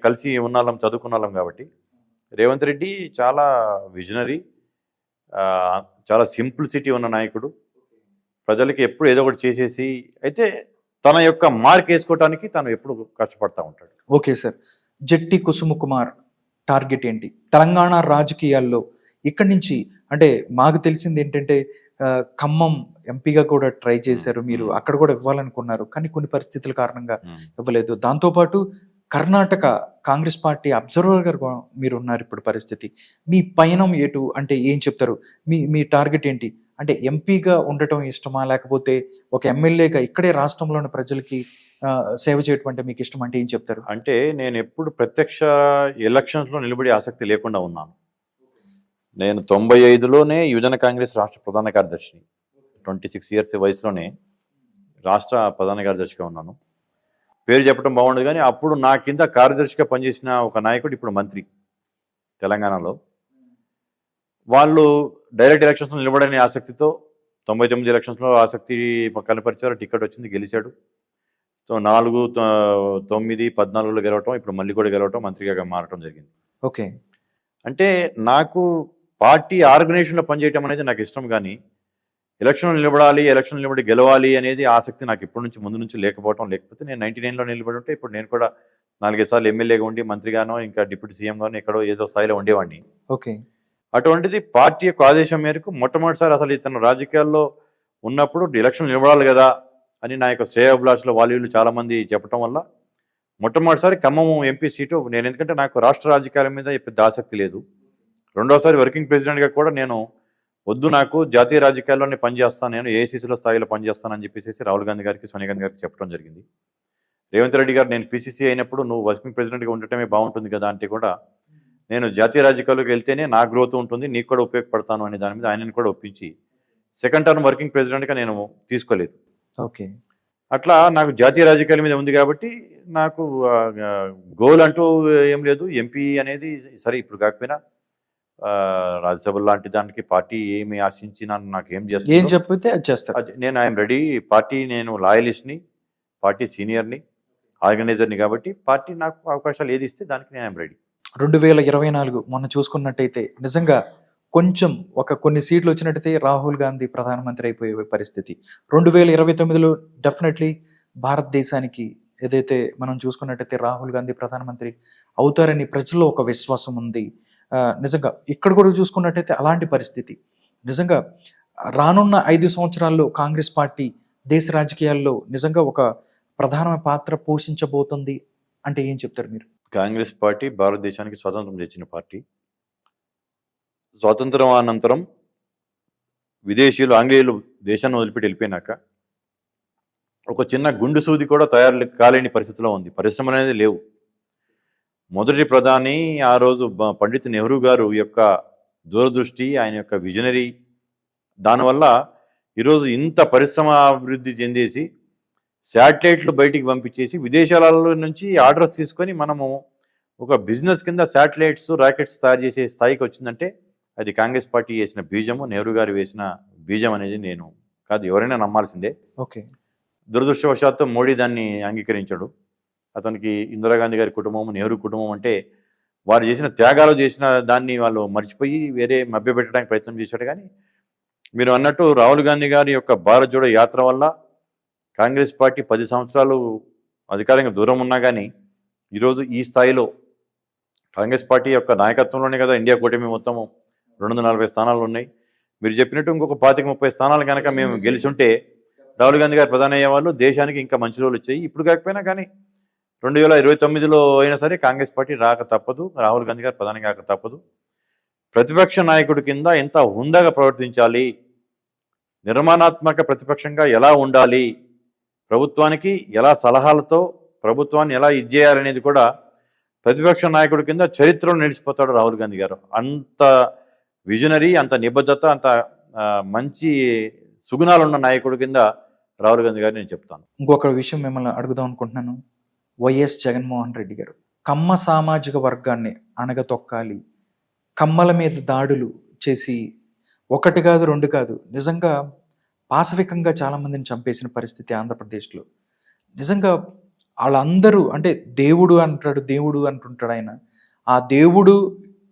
కలిసి ఉన్నాళ్ళం, చదువుకున్నాళ్ళం కాబట్టి రేవంత్ రెడ్డి చాలా విజనరీ, చాలా సింప్లిసిటీ ఉన్న నాయకుడు. ప్రజలకి ఎప్పుడు ఏదో ఒకటి చేసేసి అయితే తన యొక్క మార్క్ వేసుకోవటానికి తను ఎప్పుడు కష్టపడతా ఉంటాడు. Okay sir, Jatti Kusumakumar target ఏంటి తెలంగాణ రాజకీయాల్లో? ఇక్కడి నుంచి అంటే మాకు తెలిసింది ఏంటంటే ఖమ్మం ఎంపీగా కూడా ట్రై చేశారు మీరు, అక్కడ కూడా ఇవ్వాలనుకున్నారు కానీ కొన్ని పరిస్థితుల కారణంగా ఇవ్వలేదు. దాంతోపాటు కర్ణాటక కాంగ్రెస్ పార్టీ అబ్జర్వర్ గారు మీరు ఉన్నారు ఇప్పుడు. పరిస్థితి మీ పయనం ఏటు అంటే ఏం చెప్తారు? మీ టార్గెట్ ఏంటి? అంటే ఎంపీగా ఉండటం ఇష్టమా, లేకపోతే ఒక ఎమ్మెల్యేగా ఇక్కడే రాష్ట్రంలోని ప్రజలకి సేవ చేయటం అంటే మీకు ఇష్టం అంటే ఏం చెప్తారు? అంటే నేను ఎప్పుడు ప్రత్యక్ష ఎలక్షన్స్లో నిలబడే ఆసక్తి లేకుండా ఉన్నాను. నేను 95లోనే యువజన కాంగ్రెస్ రాష్ట్ర ప్రధాన కార్యదర్శిని. 26 ఇయర్స్ వయసులోనే రాష్ట్ర ప్రధాన కార్యదర్శిగా ఉన్నాను. పేరు చెప్పడం బాగుండదు కానీ అప్పుడు నా కింద కార్యదర్శిగా పనిచేసిన ఒక నాయకుడు ఇప్పుడు మంత్రి తెలంగాణలో. వాళ్ళు డైరెక్ట్ ఎలక్షన్స్లో నిలబడని ఆసక్తితో 99 ఎలక్షన్స్లో ఆసక్తి కనపరిచారు. టికెట్ వచ్చింది, గెలిచాడు. సో 4, 9, 14లో గెలవటం, ఇప్పుడు మళ్ళీ కూడా గెలవటం, మంత్రిగా మారటం జరిగింది. ఓకే. అంటే నాకు పార్టీ ఆర్గనైజేషన్లో పనిచేయటం అనేది నాకు ఇష్టం. కానీ ఎలక్షన్లో నిలబడి గెలవాలి అనేది ఆసక్తి నాకు ముందు నుంచి లేకపోవటం. లేకపోతే నేను 99లో నిలబడి ఉంటే ఇప్పుడు నేను కూడా 4-5 సార్లు ఎమ్మెల్యేగా ఉండి మంత్రిగానో ఇంకా డిప్యూటీ సీఎంగానో ఎక్కడో ఏదో స్థాయిలో ఉండేవాడిని. ఓకే. అటువంటిది పార్టీ యొక్క ఆదేశం మేరకు మొట్టమొదటిసారి అసలు ఇతను రాజకీయాల్లో ఉన్నప్పుడు ఎలక్షన్ నిలబడాలి కదా అని నా యొక్క శ్రేయోభిలాషులు వాళ్ళు చాలామంది చెప్పడం వల్ల మొట్టమొదటిసారి ఖమ్మం ఎంపీ సీటు నేను, ఎందుకంటే నాకు రాష్ట్ర రాజకీయాల మీద పెద్ద ఆసక్తి లేదు. రెండోసారి వర్కింగ్ ప్రెసిడెంట్గా కూడా నేను వద్దు, నాకు జాతీయ రాజకీయాల్లోనే పనిచేస్తాను, నేను ఏఐసీసీలో స్థాయిలో పనిచేస్తానని చెప్పేసి రాహుల్ గాంధీ గారికి, సోనియా గాంధీ గారికి చెప్పడం జరిగింది. రేవంత్ రెడ్డి గారు నేను పీసీసీ అయినప్పుడు నువ్వు వర్కింగ్ ప్రెసిడెంట్గా ఉండటమే బాగుంటుంది కదా అంటే కూడా నేను జాతీయ రాజకీయాల్లోకి వెళ్తేనే నా గ్రోత్ ఉంటుంది, నీకు కూడా ఉపయోగపడతాను అనే దాని మీద ఆయనను కూడా ఒప్పించి సెకండ్ టర్మ్ వర్కింగ్ ప్రెసిడెంట్గా నేను తీసుకోలేదు. ఓకే. అట్లా నాకు జాతీయ రాజకీయాల మీద ఉంది కాబట్టి నాకు గోల్ అంటూ ఏం లేదు. ఎంపీ అనేది సరే ఇప్పుడు కాకపోయినా రాజ్యసభ లాంటి దానికి పార్టీ ఏమి ఆశించి నాకు ఏం చేస్తారు, నేను ఐఎమ్ రెడీ. పార్టీ నేను లాయలిస్ట్ని, పార్టీ సీనియర్ని, ఆర్గనైజర్ని కాబట్టి పార్టీ నాకు అవకాశాలు ఏది ఇస్తే దానికి నేను ఐఎమ్ రెడీ. 2024 మొన్న చూసుకున్నట్టయితే నిజంగా కొంచెం కొన్ని సీట్లు వచ్చినట్టయితే రాహుల్ గాంధీ ప్రధానమంత్రి అయిపోయే పరిస్థితి. 2029లో డెఫినెట్లీ భారతదేశానికి ఏదైతే మనం చూసుకున్నట్టయితే రాహుల్ గాంధీ ప్రధానమంత్రి అవుతారని ప్రజల్లో ఒక విశ్వాసం ఉంది. నిజంగా ఇక్కడ కూడా చూసుకున్నట్టయితే అలాంటి పరిస్థితి. నిజంగా రానున్న 5 సంవత్సరాల్లో కాంగ్రెస్ పార్టీ దేశ రాజకీయాల్లో నిజంగా ఒక ప్రధాన పాత్ర పోషించబోతుంది అంటే ఏం చెప్తారు మీరు? కాంగ్రెస్ పార్టీ భారతదేశానికి స్వాతంత్రం తెచ్చిన పార్టీ. స్వాతంత్రం అనంతరం విదేశీయులు, ఆంగ్లేయులు దేశాన్ని వదిలిపెట్టి వెళ్ళిపోయినాక ఒక చిన్న గుండు సూది కూడా తయారు కాలేని పరిస్థితిలో ఉంది. పరిశ్రమలు అనేది లేవు. మొదటి ప్రధాని ఆ రోజు పండిత్ నెహ్రూ గారు యొక్క దూరదృష్టి, ఆయన యొక్క విజనరీ, దానివల్ల ఈరోజు ఇంత పరిశ్రమ అభివృద్ధి చెందేసి శాటిలైట్లు బయటికి పంపించేసి విదేశాలలో నుంచి ఆర్డర్స్ తీసుకొని మనము ఒక బిజినెస్ కింద శాటిలైట్స్, రాకెట్స్ తయారు చేసే స్థాయికి వచ్చిందంటే అది కాంగ్రెస్ పార్టీ వేసిన బీజము, నెహ్రూ గారు వేసిన బీజం అనేది నేను కాదు, ఎవరైనా నమ్మాల్సిందే. ఓకే. దురదృష్టవశాత్తు మోడీ దాన్ని అంగీకరించాడు. అతనికి ఇందిరాగాంధీ గారి కుటుంబం, నెహ్రూ కుటుంబం అంటే వారు చేసిన త్యాగాలు, చేసిన దాన్ని వాళ్ళు మర్చిపోయి వేరే మభ్యపెట్టడానికి ప్రయత్నం చేశాడు. కానీ మీరు అన్నట్టు రాహుల్ గాంధీ గారి యొక్క భారత్ జోడో యాత్ర వల్ల కాంగ్రెస్ పార్టీ 10 సంవత్సరాలు అధికారంగా దూరం ఉన్నా కానీ ఈరోజు ఈ స్థాయిలో కాంగ్రెస్ పార్టీ యొక్క నాయకత్వంలోనే కదా ఇండియా కూటమి మొత్తము 240 స్థానాలు ఉన్నాయి. మీరు చెప్పినట్టు ఇంకొక 25-30 స్థానాలు కనుక మేము గెలిచి ఉంటే రాహుల్ గాంధీ గారు ప్రధాని అయ్యేవాళ్ళు, దేశానికి ఇంకా మంచి రోజులు వచ్చాయి. ఇప్పుడు కాకపోయినా కానీ 2029లో అయినా సరే కాంగ్రెస్ పార్టీ రాక తప్పదు, రాహుల్ గాంధీ గారు ప్రధాని కాక తప్పదు. ప్రతిపక్ష నాయకుడి కింద ఎంత హుందాగా ప్రవర్తించాలి, నిర్మాణాత్మక ప్రతిపక్షంగా ఎలా ఉండాలి, ప్రభుత్వానికి ఎలా సలహాలతో ప్రభుత్వాన్ని ఎలా చేయాలనేది కూడా ప్రతిపక్ష నాయకుడి కింద చరిత్రలో నిలిచిపోతాడు రాహుల్ గాంధీ గారు. అంత విజనరీ, అంత నిబద్ధత, అంత మంచి సుగుణాలు ఉన్న నాయకుడి కింద రాహుల్ గాంధీ గారు నేను చెప్తాను. ఇంకొక విషయం మిమ్మల్ని అడుగుదాం అనుకుంటున్నాను. వైఎస్ జగన్మోహన్ రెడ్డి గారు కమ్మ సామాజిక వర్గాన్ని అణగతొక్కాలి, కమ్మల మీద దాడులు చేసి 1 కాదు 2 కాదు నిజంగా పాశవికంగా చాలామందిని చంపేసిన పరిస్థితి ఆంధ్రప్రదేశ్లో. నిజంగా వాళ్ళందరూ అంటే దేవుడు అంటుంటాడు ఆయన. ఆ దేవుడు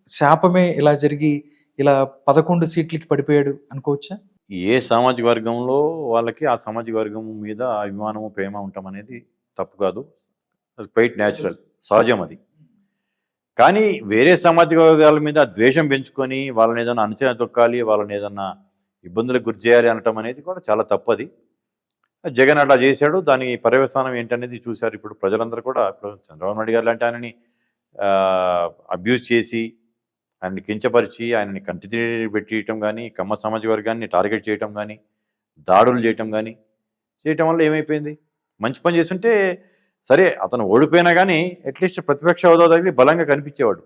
శాపమే ఇలా జరిగి ఇలా 11 సీట్లకి పడిపోయాడు అనుకోవచ్చా? ఏ సామాజిక వర్గంలో వాళ్ళకి ఆ సామాజిక వర్గం మీద అభిమానము, ప్రేమ ఉండటం అనేది తప్పు కాదు, క్వైట్ న్యాచురల్, సహజం అది. కానీ వేరే సామాజిక వర్గాల మీద ద్వేషం పెంచుకొని వాళ్ళని ఏదైనా అంచనా తొక్కాలి, వాళ్ళని ఏదన్నా ఇబ్బందులకు గురి చేయాలి అనటం అనేది కూడా చాలా తప్పది. జగన్ అట్లా చేశాడు. దాని పర్యవసానం ఏంటనేది చూశారు ఇప్పుడు ప్రజలందరూ కూడా. ఇప్పుడు చంద్రబాబు నాయుడు గారు లాంటి ఆయనని అబ్యూజ్ చేసి, ఆయన్ని కించపరిచి, ఆయనని కంటి పెట్టియటం కానీ, కమ్మ సామాజిక వర్గాన్ని టార్గెట్ చేయటం కానీ, దాడులు చేయటం కానీ చేయటం వల్ల ఏమైపోయింది? మంచి పని చేస్తుంటే సరే, అతను ఓడిపోయినా కానీ అట్లీస్ట్ ప్రతిపక్ష హోదా తగిలి బలంగా కనిపించేవాడు.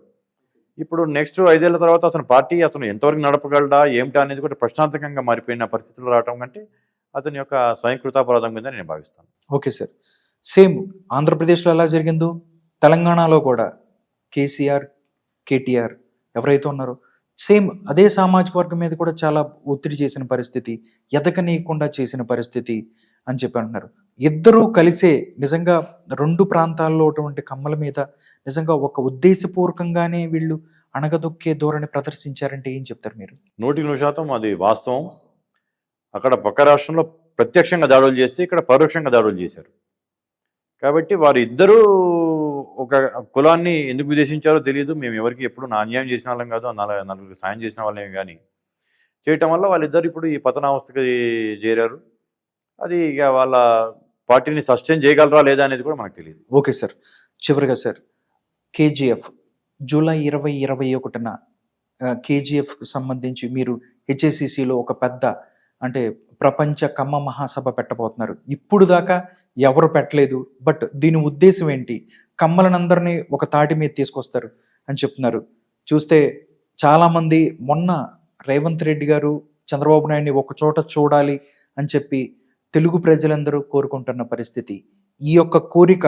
ఇప్పుడు నెక్స్ట్ 5 ఏళ్ల తర్వాత అతను పార్టీ అతను ఎంతవరకు నడపగలడా ఏమిటా అనేది కూడా ప్రశ్నార్థకంగా మారిపోయిన పరిస్థితులు రావటం కంటే అతని యొక్క స్వయంకృతాపరాధం కింద నేను భావిస్తాను. Okay sir. సేమ్ ఆంధ్రప్రదేశ్లో ఎలా జరిగిందో తెలంగాణలో కూడా కేసీఆర్, కేటీఆర్ ఎవరైతే ఉన్నారో సేమ్ అదే సామాజిక వర్గం మీద కూడా చాలా ఒత్తిడి చేసిన పరిస్థితి, ఎదగనీయకుండా చేసిన పరిస్థితి అని చెప్పి అంటున్నారు. ఇద్దరూ కలిసే నిజంగా 2 ప్రాంతాల్లో ఉన్నటువంటి కమ్మల మీద నిజంగా ఒక ఉద్దేశపూర్వకంగానే వీళ్ళు అణగదొక్కే ధోరణి ప్రదర్శించారంటే ఏం చెప్తారు మీరు? 100% అది వాస్తవం. అక్కడ పక్క రాష్ట్రంలో ప్రత్యక్షంగా దాడులు చేస్తే ఇక్కడ పరోక్షంగా దాడులు చేశారు. కాబట్టి వారు ఇద్దరూ ఒక కులాన్ని ఎందుకు విదేశించారో తెలియదు. మేము ఎవరికి ఎప్పుడు అన్యాయం చేసిన వాళ్ళం కాదు, నలుగురికి సాయం చేసిన వాళ్ళేమి కానీ చేయటం వల్ల వాళ్ళిద్దరు ఇప్పుడు ఈ పతనావస్థకి చేరారు. అది ఇక వాళ్ళ పార్టీని సస్టైన్ చేయగలరా లేదా అనేది కూడా మనకు తెలియదు. Okay sir. చివరిగా సార్, కేజీఎఫ్ జూలై 2021న కేజీఎఫ్కి సంబంధించి మీరు హెచ్ఏసిసిలో ఒక పెద్ద అంటే ప్రపంచ కమ్మ మహాసభ పెట్టబోతున్నారు. ఇప్పుడు దాకా ఎవరు పెట్టలేదు. బట్ దీని ఉద్దేశం ఏంటి? కమ్మలనందరినీ ఒక తాటి మీద తీసుకొస్తారు అని చెప్తున్నారు. చూస్తే చాలామంది మొన్న రేవంత్ రెడ్డి గారు చంద్రబాబు నాయుడిని ఒక చోట చూడాలి అని చెప్పి తెలుగు ప్రజలందరూ కోరుకుంటున్న పరిస్థితి. ఈ యొక్క కోరిక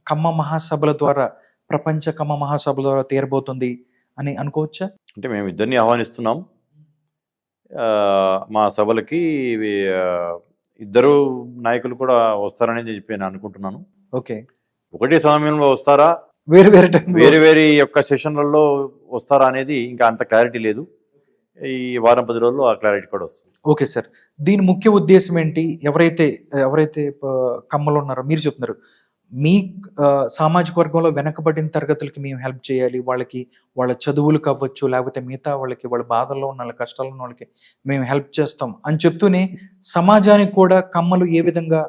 కమ్మ మహాసభల ద్వారా, ప్రపంచ కమ్మ మహాసభల ద్వారా తీరబోతుంది అని అనుకోవచ్చా? అంటే మేము ఇద్దరిని ఆహ్వానిస్తున్నాం మా సభలకి. ఇద్దరు నాయకులు కూడా వస్తారని చెప్పి నేను అనుకుంటున్నాను. ఓకే. ఒకటే సమయంలో వస్తారా, వేరు వేరు వేరు యొక్క సెషన్లలో వస్తారా అనేది ఇంకా అంత క్లారిటీ లేదు. ఈ వారం 10 రోజుల్లో ఆ క్లారిటీ కూడా వస్తుంది. Okay sir. దీని ముఖ్య ఉద్దేశ్యం ఏంటి? ఎవరైతే ఎవరైతే కమ్మలు ఉన్నారో మీరు చెప్తున్నారు. మీ సామాజిక వర్గంలో వెనకబడిన తరగతులకి మేము హెల్ప్ చేయాలి. వాళ్ళకి వాళ్ళ చదువులకు అవ్వచ్చు, లేకపోతే మిగతా వాళ్ళకి వాళ్ళ బాధల్లో ఉన్న వాళ్ళ కష్టాల్లో ఉన్న వాళ్ళకి మేము హెల్ప్ చేస్తాం అని చెప్తూనే సమాజానికి కూడా కమ్మలు ఏ విధంగా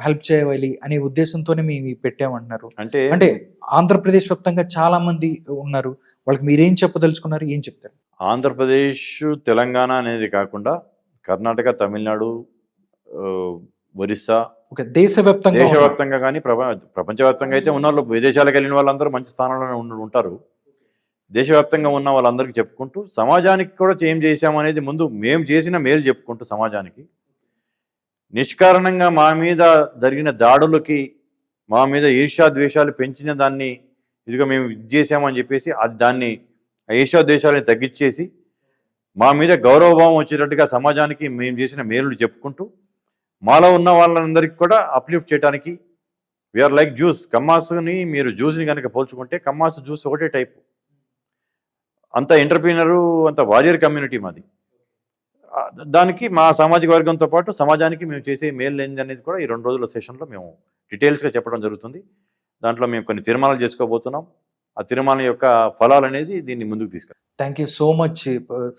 హెల్ప్ చేయాలి అనే ఉద్దేశంతోనే మేము ఇవి పెట్టామంటున్నారు. అంటే ఆంధ్రప్రదేశ్ వ్యాప్తంగా చాలా మంది ఉన్నారు. వాళ్ళకి మీరేం చెప్పదలుచుకున్నారు? ఏం చెప్తారు? ఆంధ్రప్రదేశ్, తెలంగాణ అనేది కాకుండా కర్ణాటక, తమిళనాడు, ఒరిస్సా, ఓకే. దేశవ్యాప్తంగా దేశవ్యాప్తంగా కానీ ప్రపంచవ్యాప్తంగా అయితే ఉన్న వాళ్ళు, విదేశాలకు వెళ్ళిన వాళ్ళందరూ మంచి స్థానంలోనే ఉంటారు. దేశవ్యాప్తంగా ఉన్న వాళ్ళందరికీ చెప్పుకుంటూ సమాజానికి కూడా ఏం చేశాము అనేది ముందు మేము చేసిన మేలు చెప్పుకుంటూ సమాజానికి, నిష్కారణంగా మా మీద జరిగిన దాడులకి, మా మీద ఈర్ష్యా ద్వేషాలు పెంచిన దాన్ని ఇదిగో మేము ఇది చేసామని చెప్పేసి దాన్ని ఈర్ష్యా ద్వేషాలని తగ్గించేసి మా మీద గౌరవభావం వచ్చేటట్టుగా సమాజానికి మేము చేసిన మేలులు చెప్పుకుంటూ మాలో ఉన్న వాళ్ళందరికీ కూడా అప్లిఫ్ట్ చేయడానికి వీఆర్ లైక్ జ్యూస్. కమ్మాసుని మీరు జ్యూస్ని కనుక పోల్చుకుంటే కమ్మాసు జ్యూస్ ఒకటే టైపు. అంత ఎంటర్ప్రీనరు, అంత వారియర్ కమ్యూనిటీ మాది. దానికి మా సామాజిక వర్గంతో పాటు సమాజానికి మేము చేసే మేలు ఏంది అనేది కూడా ఈ 2 రోజుల సెషన్లో మేము డీటెయిల్స్గా చెప్పడం జరుగుతుంది. దాంట్లో మేము కొన్ని తీర్మానాలు చేసుకోబోతున్నాం. ఆ తీర్మానం యొక్క ఫలాలు అనేది దీన్ని ముందుకు తీసుకెళ్తాం. Thank you so much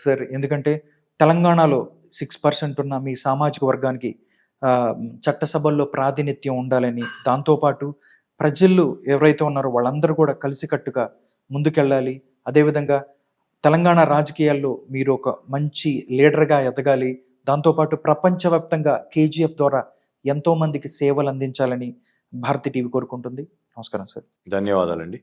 sir. ఎందుకంటే తెలంగాణలో 6% ఉన్న మీ సామాజిక వర్గానికి చట్టసభల్లో ప్రాతినిధ్యం ఉండాలని, దాంతోపాటు ప్రజలు ఎవరైతే ఉన్నారో వాళ్ళందరూ కూడా కలిసికట్టుగా ముందుకెళ్ళాలి. అదేవిధంగా తెలంగాణ రాజకీయాల్లో మీరు ఒక మంచి లీడర్గా ఎదగాలి. దాంతోపాటు ప్రపంచవ్యాప్తంగా కేజీఎఫ్ ద్వారా ఎంతో మందికి సేవలు అందించాలని భారతి టీవీ కోరుకుంటుంది. నమస్కారం సార్. ధన్యవాదాలండి.